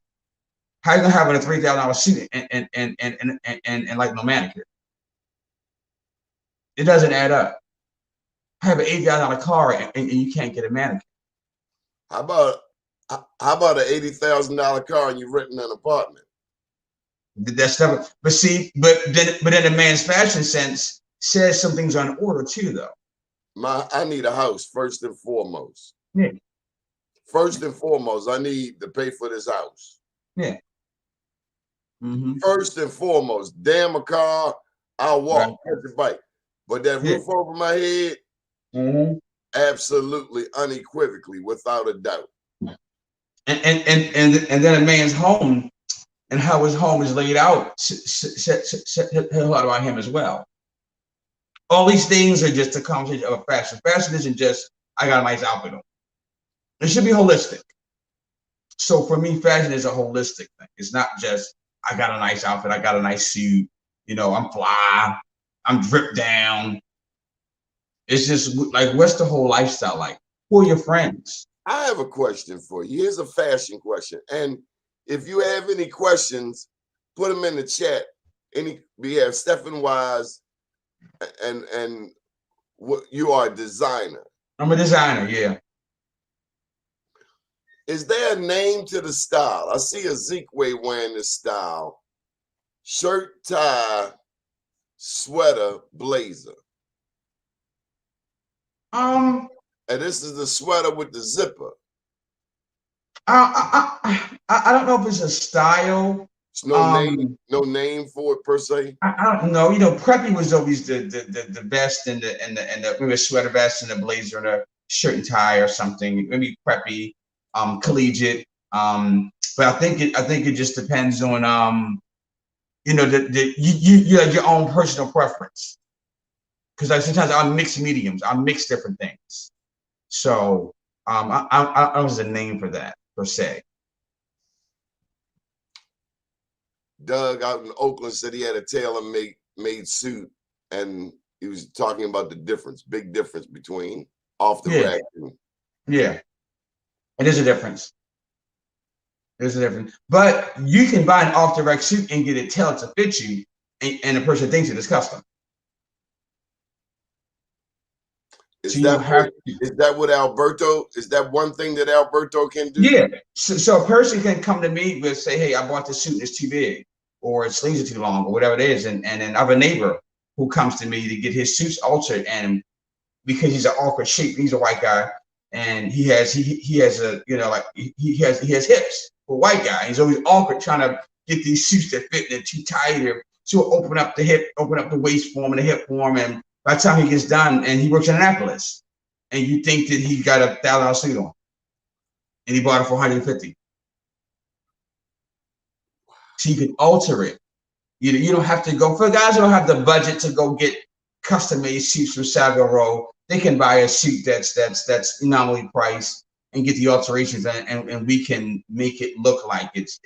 How you gonna have a $3,000 suit and like no manicure? It doesn't add up. Have an $8,000 car and you can't get a manicure. How about an $80,000 car and you're renting an apartment? That's stuff. But see, but then the man's fashion sense says some things are in order too, though. I need a house first and foremost. Yeah. First and foremost, I need to pay for this house. Yeah. Mm-hmm. First and foremost, damn a car, I'll walk, catch a bike. But that roof over my head, absolutely, unequivocally, without a doubt. And then a man's home and how his home is laid out says a lot about him as well. All these things are just a conversation of fashion. Fashion isn't just I got a nice outfit on. It should be holistic. So for me, fashion is a holistic thing. It's not just I got a nice outfit, I got a nice suit, you know, I'm fly, I'm dripped down. It's just like, what's the whole lifestyle like? Who are your friends? I have a question for you. Here's a fashion question. And if you have any questions, put them in the chat. We have Stephen Wise and what you are a designer. I'm a designer, yeah. Is there a name to the style? I see Ezekwe wearing this style. Shirt, tie, sweater, blazer. And this is the sweater with the zipper. I don't know if it's a style. It's no name for it per se. I don't know. You know, preppy was always the best, and the maybe a sweater vest and a blazer and a shirt and tie or something. Maybe preppy, collegiate. But I think it just depends on you know, you have your own personal preference. Because like sometimes I mix mediums, I mix different things. So I don't have a name for that per se. Doug out in Oakland said he had a tailor-made suit, and he was talking about the difference, big difference between off the rack. Yeah, and there's a difference. There's a difference. But you can buy an off the rack suit and get it tailored to fit you, and the person thinks it is custom. Is that what Alberto? Is that one thing that Alberto can do? Yeah. So a person can come to me with say, "Hey, I bought this suit and it's too big, or its sleeves are too long, or whatever it is," and then I have a neighbor who comes to me to get his suits altered, and because he's an awkward shape, he's a white guy, and he has a, you know, like he has hips for a white guy. He's always awkward trying to get these suits that fit and they're too tight, or so open up the hip, open up the waist form and the hip form, and by the time he gets done, and he works in Annapolis, and you think that he got a $1,000 suit on, and he bought it for $150. So you can alter it. You don't have to go, for guys who don't have the budget to go get custom-made suits from Savile Row, they can buy a suit that's nominally priced and get the alterations, and we can make it look like it's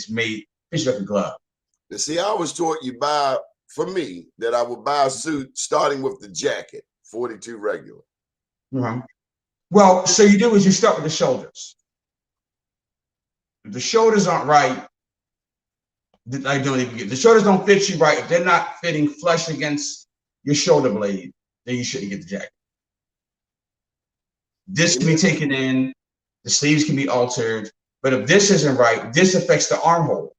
made, it's like a glove. You see, I was taught for me, that I would buy a suit starting with the jacket, 42 regular. Mm-hmm. Well, so you do is you start with the shoulders. If the shoulders aren't right, I don't even get the shoulders don't fit you right. If they're not fitting flush against your shoulder blade, then you shouldn't get the jacket. This can be taken in, the sleeves can be altered, but if this isn't right, this affects the armhole.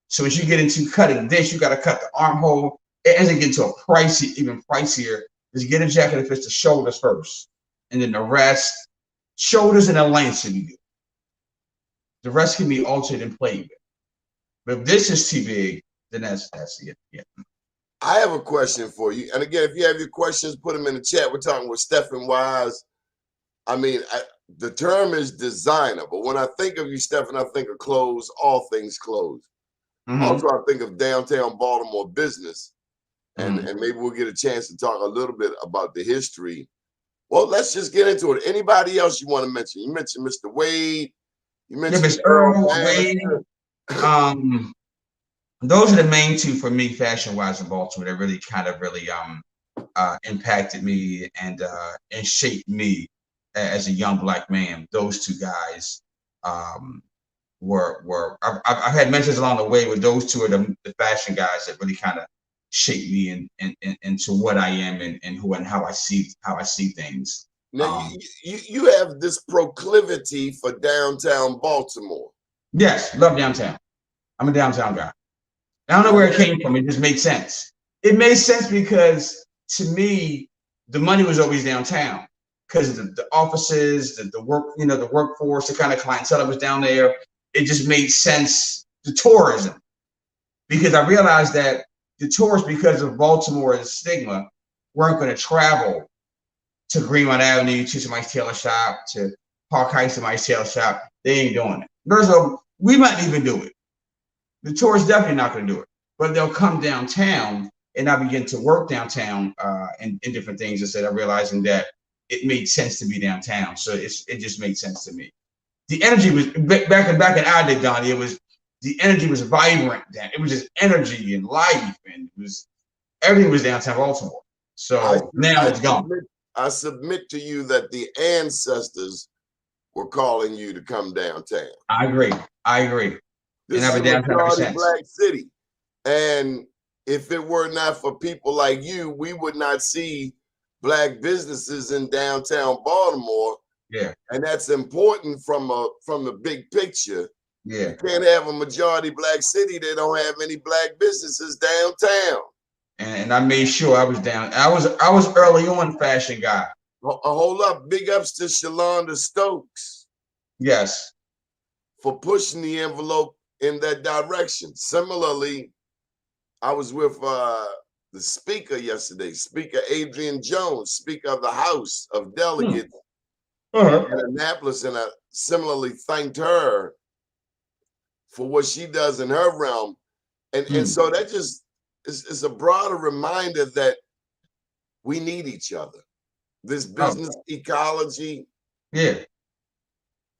So as you get into cutting this, you got to cut the armhole. It ends up getting to a pricey, even pricier. Is get a jacket that fits the shoulders first, and then the rest, shoulders and the length should be good. The rest can be altered and played with. But if this is too big, then that's it. Yeah. I have a question for you. And again, if you have your questions, put them in the chat. We're talking with Stephen Wise. I mean, the term is designer, but when I think of you, Stephen, I think of clothes, all things clothes. Mm-hmm. Also, I think of downtown Baltimore business. And maybe we'll get a chance to talk a little bit about the history. Well, let's just get into it. Anybody else you want to mention? You mentioned Mr. Wade. You mentioned Mr. Earl Wade. Those are the main two for me, fashion-wise, in Baltimore. That really kind of impacted me and shaped me as a young Black man. Those two guys were. I've had mentions along the way with those two are the fashion guys that really kind of shaped me into what I am and who and how I see things. Now you have this proclivity for downtown Baltimore. Yes, love downtown. I'm a downtown guy. I don't know where it came from. It just made sense. It made sense because to me, the money was always downtown because the offices, the work, the workforce, the kind of clientele that was down there. It just made sense. The tourism, because I realized that the tourists, because of Baltimore's stigma, weren't going to travel to Greenmount Avenue to somebody's tailor shop, to Park Heights somebody's tailor shop. They ain't doing it. So we might even do it. The tourists definitely not going to do it, but they'll come downtown, and I begin to work downtown in different things. Instead of realizing that it made sense to be downtown, so it just made sense to me. The energy was back in our day, Donnie. The energy was vibrant then. It was just energy and life, and everything was downtown Baltimore. So now it's gone. I submit to you that the ancestors were calling you to come downtown. I agree. This is a majority Black city. And if it were not for people like you, we would not see Black businesses in downtown Baltimore. Yeah. And that's important from the big picture. Yeah. You can't have a majority Black city that don't have any Black businesses downtown. And I made sure I was down. I was early on fashion guy. Hold up. Big ups to Shalonda Stokes. Yes. For pushing the envelope in that direction. Similarly, I was with the speaker yesterday, Speaker Adrian Jones, Speaker of the House of Delegates in Annapolis, and I similarly thanked her for what she does in her realm. And so that just is a broader reminder that we need each other. This business ecology. Yeah.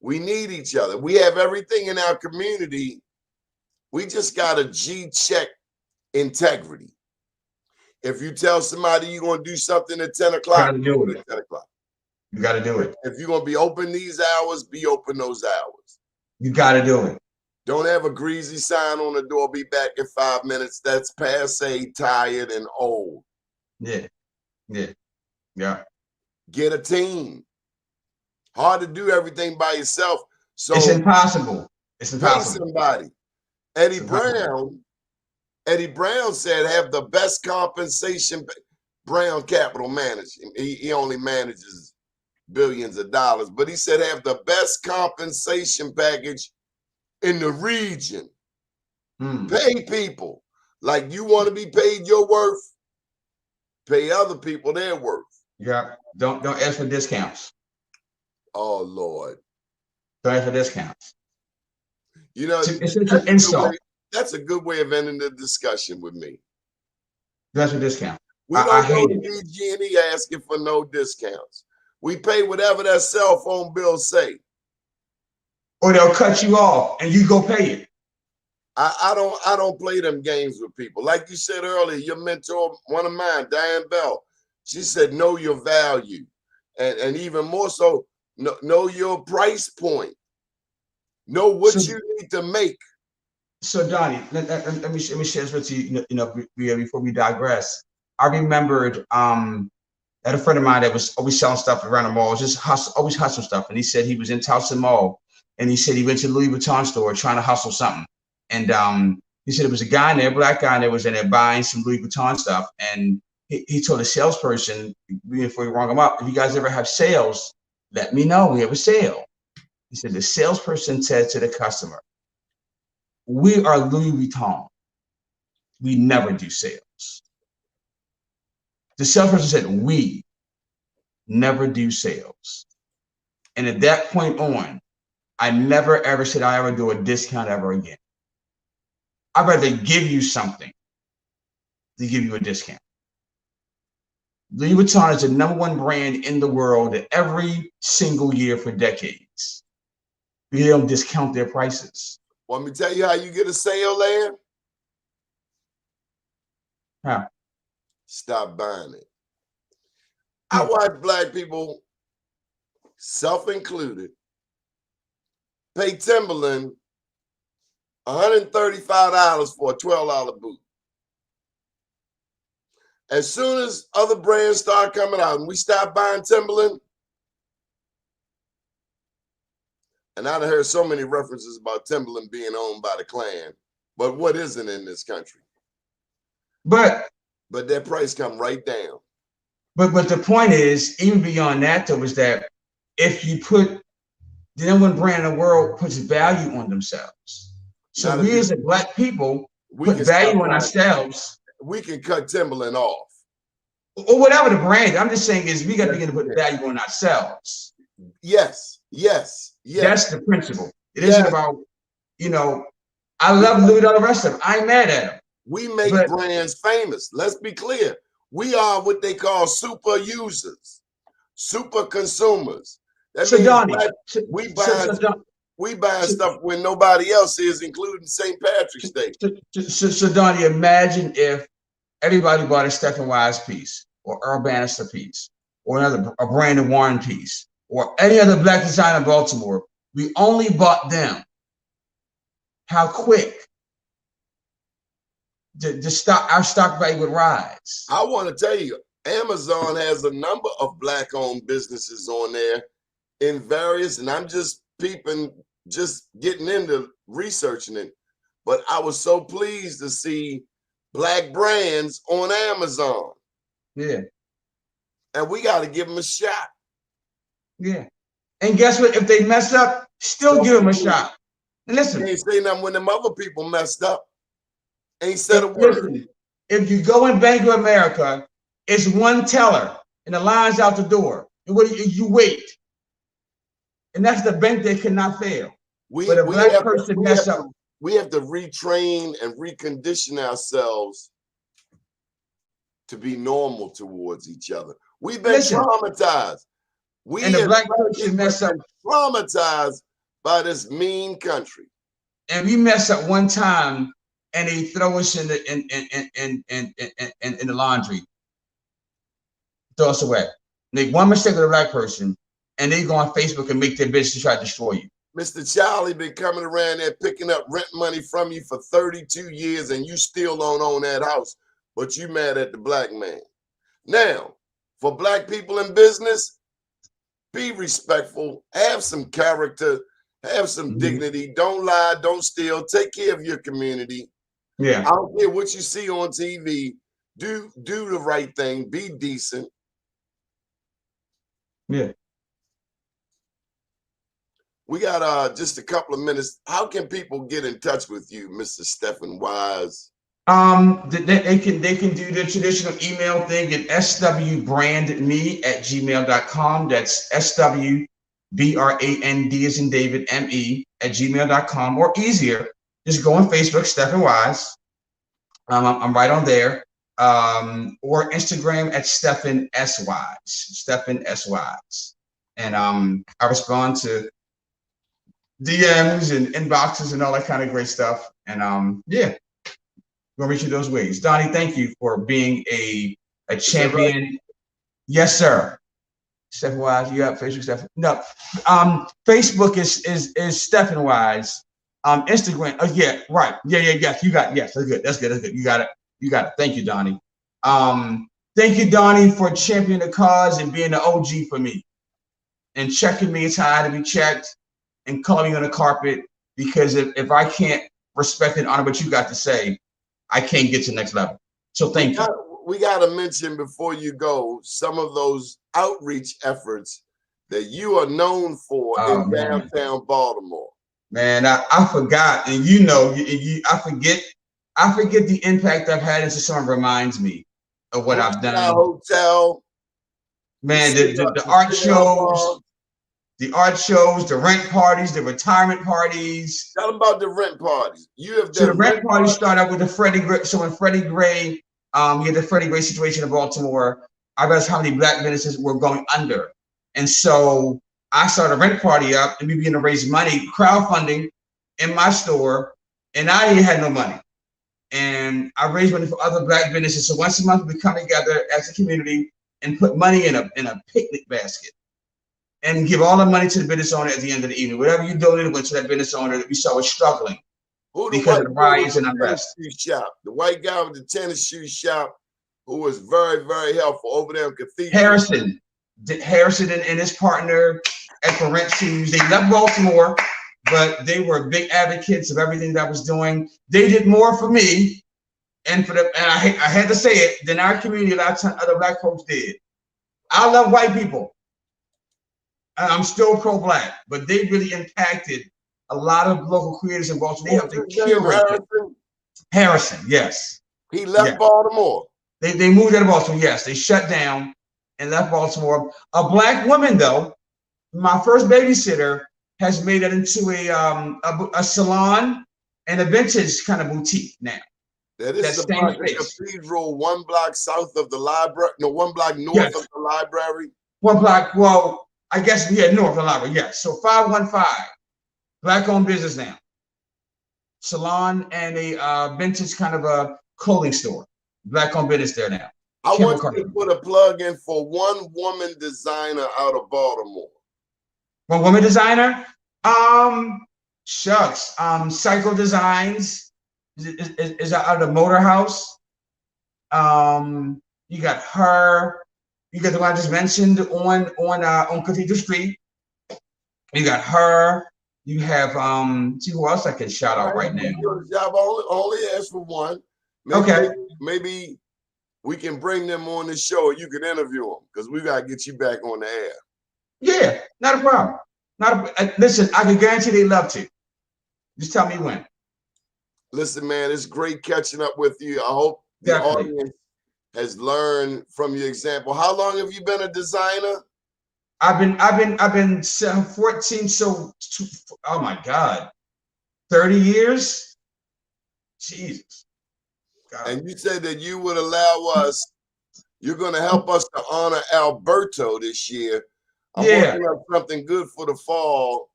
We need each other. We have everything in our community. We just got a G-check integrity. If you tell somebody you're going to do something at 10 o'clock, you do it at 10 o'clock. You got to do it. If you're going to be open these hours, be open those hours. You got to do it. Don't have a greasy sign on the door, be back in 5 minutes. That's passe, tired, and old. Yeah. Get a team. Hard to do everything by yourself. So it's impossible. Pay somebody. Eddie Brown said have the best compensation. Brown Capital Management. He only manages billions of dollars, but he said have the best compensation package in the region. Pay people like you want to be paid your worth. Pay other people their worth. Yeah. Don't ask for discounts. Oh Lord. Don't ask for discounts. You know, it's an insult. That's a good way of ending the discussion with me. That's a discount. We don't go to BG&E asking for no discounts. We pay whatever that cell phone bill say. Or they'll cut you off and you go pay it. I don't play them games with people. Like you said earlier, your mentor, one of mine, Diane Bell, she said know your value. And even more so, know your price point. Know what you need to make. So Donnie, let me share this with you. Before we digress, I remembered had a friend of mine that was always selling stuff around the mall, just always hustle stuff. And he said he was in Towson Mall, and he said he went to the Louis Vuitton store trying to hustle something. And he said it was a guy in there, a black guy in there, was in there buying some Louis Vuitton stuff. And he told the salesperson, before he rung him up, if you guys ever have sales, let me know. We have a sale. He said the salesperson said to the customer, we are Louis Vuitton. We never do sales. The salesperson said, we never do sales. And at that point on, I never ever said I ever do a discount ever again. I'd rather give you something than give you a discount. Louis Vuitton is the #1 brand in the world every single year for decades. They don't discount their prices. Want me to tell you how you get a sale, Land? How? Stop buying it. I watch black people, self-included, pay Timberland $135 for a $12 boot. As soon as other brands start coming out and we stop buying Timberland, and I've heard so many references about Timberland being owned by the Klan, but what isn't in this country? But that price come right down. But the point is, even beyond that, though, is that if you put the #1 brand in the world puts value on themselves. So we as a black people put value on ourselves. We can cut Timberland off. Or whatever the brand. I'm just saying is we got to begin to put value on ourselves. Yes. That's the principle. It isn't about, I love Louis, all the rest of them. I ain't mad at them. We make brands famous. Let's be clear. We are what they call super users, super consumers. That means Doni, we buy stuff when nobody else is, including St. Patrick's Day. So Doni, imagine if everybody bought a Stephen Wise piece, or Earl Bannister piece, or a Brandon Warren piece, or any other black designer in Baltimore. We only bought them. How quick our stock value would rise. I want to tell you, Amazon has a number of black-owned businesses on there in various, and I'm just peeping, just getting into researching it. But I was so pleased to see black brands on Amazon. Yeah. And we got to give them a shot. Yeah. And guess what? If they mess up, still give them a shot. And listen. They ain't say nothing when them other people messed up. Ain't said a word. Listen, if you go in Bank of America, it's one teller and the line's out the door. And what you wait. And that's the bank that cannot fail. But a black person mess up. We have to retrain and recondition ourselves to be normal towards each other. We've been traumatized. And the black person mess up. Traumatized by this mean country. And we mess up one time, and they throw us in the laundry, throw us away. Make one mistake with a black person, and they go on Facebook and make their business to try to destroy you. Mr. Charlie been coming around there picking up rent money from you for 32 years, and you still don't own that house, but you mad at the black man. Now, for black people in business, be respectful, have some character, have some dignity. Don't lie, don't steal. Take care of your community. Yeah. I don't care what you see on TV. Do the right thing. Be decent. Yeah. We got just a couple of minutes. How can people get in touch with you, Mr. Stephen Wise? They can do the traditional email thing at swbrandme@gmail.com. That's SWBRAND as in David ME@gmail.com, or easier, just go on Facebook, Stephen Wise. I'm right on there. Or Instagram at Stephen S. Wise, Stephen S. Wise. And I respond to DMs and inboxes and all that kind of great stuff. And yeah, gonna reach you those ways. Doni, thank you for being a champion. Right? Yes, sir. Stephen Wise, you have Facebook, Stephen? No. Facebook is Stephen Wise. Instagram, yeah, right. Yeah, yes. You got yes, that's good. You got it. Thank you, Doni. Thank you, Donnie, for championing the cause and being the OG for me. And checking me as I had to be checked and calling me on the carpet, because if I can't respect and honor what you got to say, I can't get to the next level. So thank you. We got to mention before you go some of those outreach efforts that you are known for in downtown Baltimore. Man, I forgot, and you know, I forget the impact I've had, and so someone reminds me of what I've done. Hotel, man, the art shows, the rent parties, the retirement parties. Tell them about the rent parties. You have done. So the rent parties start out with the Freddie Gray. So when Freddie Gray, you had the Freddie Gray situation in Baltimore, I realized how many black businesses were going under, and so I started a rent party up, and we began to raise money, crowdfunding in my store, and I had no money. And I raised money for other black businesses. So once a month, we come together as a community and put money in a picnic basket and give all the money to the business owner at the end of the evening. Whatever you donated went to that business owner that we saw was struggling because of the riots and unrest. The white guy with the tennis shoe shop who was very, very helpful over there in Cathedral. Harrison and his partner at For Rent Shoes. They left Baltimore, but they were big advocates of everything that I was doing. They did more for me and I had to say it, than our community, a lot of other black folks did. I love white people. I'm still pro-black, but they really impacted a lot of local creators in Baltimore. They helped to curate Harrison, yes. He left Baltimore. They moved out of Baltimore, yes. They shut down and left Baltimore. A black woman, though, my first babysitter, has made it into a salon and a vintage kind of boutique now. That is the Cathedral, 1 block south of the library. No, 1 block north of the library. 1 block, well, I guess, north of the library, yes. So 515, black-owned business now. Salon and a vintage kind of a clothing store. Black-owned business there now. I want you to put a plug in for one woman designer out of Baltimore. One woman designer? Shucks. Psycho Designs is out of the Motor House. You got her. You got the one I just mentioned on Cathedral Street. You got her. You have see who else I can shout out right now. I've only asked for one. Maybe we can bring them on the show and you can interview them, because we got to get you back on the air. Yeah, not a problem. Listen, I can guarantee they love to. Just tell me when. Listen, man, it's great catching up with you. I hope the audience has learned from your example. How long have you been a designer? I've been 14, so oh my God, 30 years. Jesus. God. And you said that you would allow us. You're going to help us to honor Alberto this year. I'm working on something good for the fall.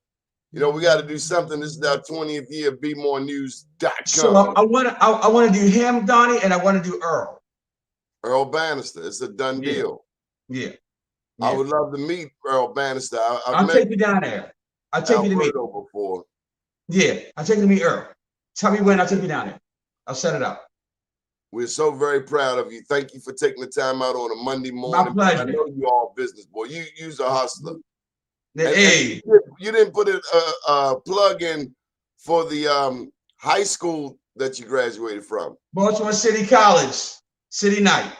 You know, we got to do something. This is our 20th year. BeMoreNews.com. So I want to do him, Donnie, and I want to do Earl. Earl Bannister. It's a done deal. Yeah. I would love to meet Earl Bannister. I'll take you down there. I'll take you to meet before. Yeah, I'll take you to meet Earl. Tell me when. I'll take you down there. I'll set it up. We're so very proud of you. Thank you for taking the time out on a Monday morning. My pleasure. I know you all business, boy. You's a hustler. Hey, you didn't put a plug in for the high school that you graduated from. Baltimore City College, City Night.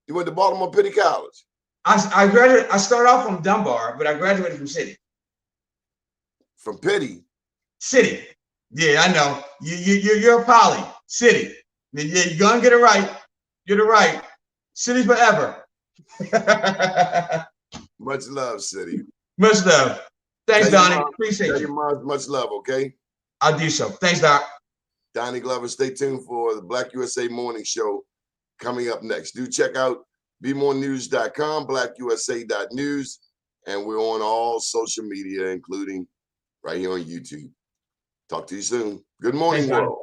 You went to Baltimore City College. I graduated. I started off from Dunbar, but I graduated from City. From Pitti. City. Yeah, I know. You're a poly. City. Yeah, you're gonna get it right. Get it right. City forever. Much love, City. Much love. Thanks, Donnie. Appreciate you. Much love, okay? I'll do so. Thanks, Doc. Donnie Glover, stay tuned for the Black USA Morning Show coming up next. Do check out BeMoreNews.com, BlackUSA.news, and we're on all social media, including right here on YouTube. Talk to you soon. Good morning, world.